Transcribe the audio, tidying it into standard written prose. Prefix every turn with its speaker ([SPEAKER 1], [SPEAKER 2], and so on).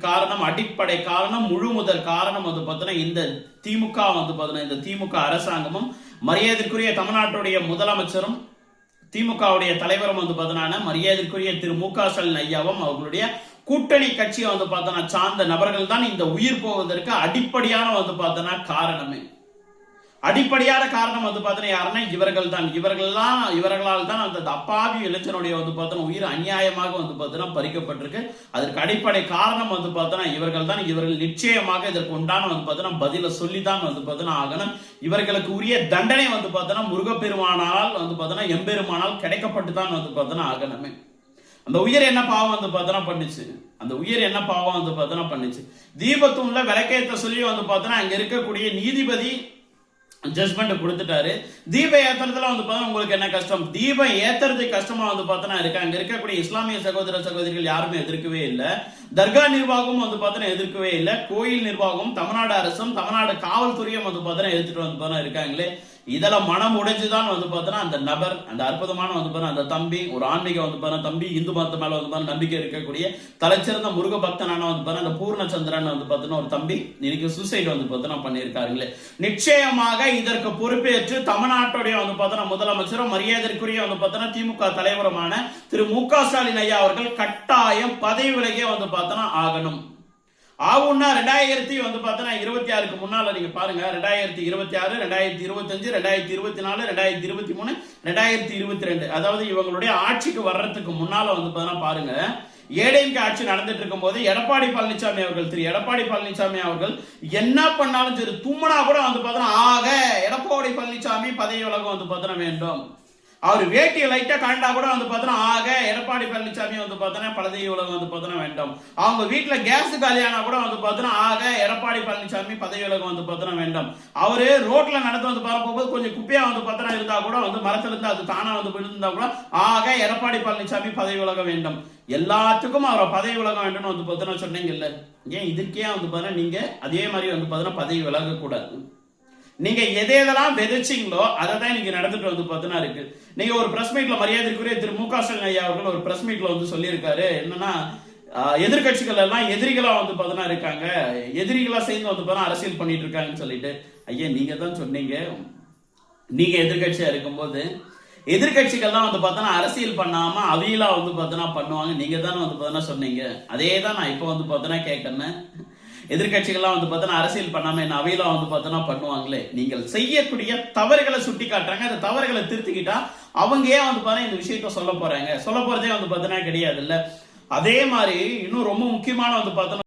[SPEAKER 1] காரணம், அடிப்படை காரணம், முழு முதல் காரணம் வந்து பார்த்தீங்கன்னா இந்த திமுக வந்து பார்த்தீங்கன்னா இந்த திமுக அரசாங்கமும் மரியாதைக்குரிய தமிழ்நாட்டுடைய முதலமைச்சரும் திமுகவுடைய தலைவரும் வந்து பார்த்தீங்கன்னா மரியாதைக்குரிய திரு மு.க.ஸ்டாலின் ஐயாவும் அவர்களுடைய கூட்டணி கட்சியை வந்து பார்த்தோன்னா சார்ந்த நபர்கள் தான் இந்த உயிர் போவதற்கு அடிப்படையான வந்து பார்த்தோன்னா காரணமே. அடிப்படையான காரணம் வந்து பார்த்தீங்கன்னா யாருன்னா இவர்களால் தான் அந்த அப்பாவி இளைஞனுடைய வந்து பார்த்தோன்னா உயிர் அநியாயமாக வந்து பார்த்தீங்கன்னா பறிக்கப்பட்டிருக்கு. அதற்கு அடிப்படை காரணம் வந்து பார்த்தோன்னா இவர்கள் நிச்சயமாக இதற்கு உண்டான வந்து பார்த்தோன்னா பதில சொல்லிதான் வந்து பார்த்தோன்னா ஆகணும். இவர்களுக்கு உரிய தண்டனை வந்து பார்த்தோன்னா முருகப்பெருமானால் வந்து பார்த்தோன்னா எம்பெருமானால் கிடைக்கப்பட்டு தான் வந்து பார்த்தோன்னா ஆகணுமே. அந்த உயிர் என்ன பாவம் வந்து பார்த்தோன்னா பண்ணுச்சு, அந்த உயிர் என்ன பாவம் வந்து பார்த்தோன்னா பண்ணுச்சு. தீபத்தூண்ல விளக்கேற்ற சொல்லி வந்து பார்த்தோன்னா அங்க இருக்கக்கூடிய நீதிபதி ஜட்மெண்ட் கொடுத்துட்டாரு. தீபம் ஏத்துறதுல வந்து பார்த்தா உங்களுக்கு என்ன கஷ்டம்? தீபம் ஏத்துறதுக்கு கஷ்டமா வந்து பார்த்தா இருக்கு. அங்க இருக்கக்கூடிய இஸ்லாமிய சகோதர சகோதரிகள் யாருமே எதிர்க்கவே இல்லை. தர்கா நிர்வாகம் வந்து பார்த்தா எதிர்க்கவே இல்லை. கோயில் நிர்வாகம், தமிழ்நாடு அரசும் தமிழ்நாடு காவல்துறையும் வந்து பார்த்தா எடுத்துட்டு வந்து பார்த்தா இருக்காங்களே. இதெல்லாம் மனம் உடைஞ்சுதான் வந்து பார்த்தோன்னா அந்த நபர், அந்த அற்புதமான வந்து பார்த்தா அந்த தம்பி, ஒரு ஆன்மீக வந்து பார்த்தா தம்பி, இந்து மதத்து மேல வந்து பார்த்தா நம்பிக்கை இருக்கக்கூடிய தலைச்சிறந்த முருக பக்தனான வந்து பார்த்தா அந்த பூர்ணச்சந்திரன் வந்து பார்த்தோன்னா ஒரு தம்பி இன்னைக்கு சூசைட் வந்து பார்த்தோன்னா பண்ணியிருக்காருங்களே. நிச்சயமாக இதற்கு பொறுப்பேற்று தமிழ்நாட்டுடைய வந்து பார்த்தோன்னா முதலமைச்சரும் மரியாதைக்குரிய வந்து பார்த்தோன்னா திமுக தலைவருமான திரு மு.க.ஸ்டாலின் ஐயா அவர்கள் கட்டாயம் பதவி விலகே வந்து பார்த்தோன்னா ஆகணும். ஆகும்னா 2026 முன்னால நீங்க பாருங்க, 2026, 2025, 2024, 2023, 2022, அதாவது இவங்களுடைய ஆட்சிக்கு வர்றதுக்கு முன்னால வந்து பாருங்க, ஏடிஎம்கே ஆட்சி நடந்துட்டு இருக்கும் போது எடப்பாடி பழனிசாமி அவர்கள், திரு எடப்பாடி பழனிசாமி அவர்கள் என்ன பண்ணாலும் சரி, தும்முனா கூட வந்து பார்த்தோன்னா ஆக எடப்பாடி பழனிசாமி பதவி விலகம் வந்து பார்த்தோன்னா வேண்டும். அவர் வேட்டியை லைட்டா காண்டா கூட வந்து பார்த்தோன்னா ஆக எடப்பாடி பழனிசாமி வந்து பார்த்தோன்னா பதவி விலகம் வந்து பார்த்தோன்னா வேண்டும். அவங்க வீட்டுல கேஸ் காலியானா கூட வந்து பார்த்தோன்னா ஆக எடப்பாடி பழனிசாமி பதவி விலகம் வந்து பார்த்தோன்னா வேண்டும். அவரு ரோட்ல நடந்து வந்து பார்க்கும்போது கொஞ்சம் குப்பையா வந்து பார்த்தோன்னா இருந்தா கூட வந்து மரத்துல இருந்து அது தானா வந்து விழுந்தா கூட ஆக எடப்பாடி பழனிசாமி பதவி விலக வேண்டும். எல்லாத்துக்கும் அவரை பதவி விலக வேண்டும் வந்து பார்த்தோன்னா சொன்னீங்க இல்ல, ஏன் இதுக்கே வந்து பார்த்தோன்னா நீங்க அதே மாதிரி வந்து பார்த்தோன்னா பதவி விலக கூடாது. நீங்க எதெல்லாம் விதைச்சிங்களோ அதை தான் நீங்க நடந்துட்டு வந்து பார்த்தோன்னா இருக்கு. நீங்க ஒரு பிரஸ் மீட்ல மரியாதைக்குரிய திரு மு.க.ஸ்டாலின் ஐயா அவர்கள் ஒரு பிரஸ் மீட்ல வந்து சொல்லியிருக்காரு, என்னன்னா எதிர்கட்சிகள் எல்லாம் எதிரிகளா வந்து பார்த்தோன்னா இருக்காங்க, எதிரிகளா சேர்ந்து வந்து பார்த்தா அரசியல் பண்ணிட்டு இருக்காங்கன்னு சொல்லிட்டு. ஐயா நீங்க தான் சொன்னீங்க, நீங்க எதிர்கட்சியா இருக்கும்போது எதிர்கட்சிகள் தான் வந்து பார்த்தோன்னா அரசியல் பண்ணாம அவியலா வந்து பார்த்தோன்னா பண்ணுவாங்க, நீங்க தானே வந்து பார்த்தோன்னா சொன்னீங்க. அதே தான் நான் இப்போ வந்து பார்த்தோன்னா கேட்கறேன். எதிர்கட்சிகள்லாம் வந்து பார்த்தோன்னா அரசியல் பண்ணாம என்ன அவையெல்லாம் வந்து பார்த்தோன்னா பண்ணுவாங்களே. நீங்கள் செய்யக்கூடிய தவறுகளை சுட்டி காட்டுறாங்க, அந்த தவறுகளை திருத்திக்கிட்டா அவங்க ஏன் வந்து பார்த்தா இந்த விஷயத்த சொல்ல போறதே வந்து பார்த்தோன்னா கிடையாது இல்ல. அதே மாதிரி இன்னும் ரொம்ப முக்கியமான வந்து பார்த்தோன்னா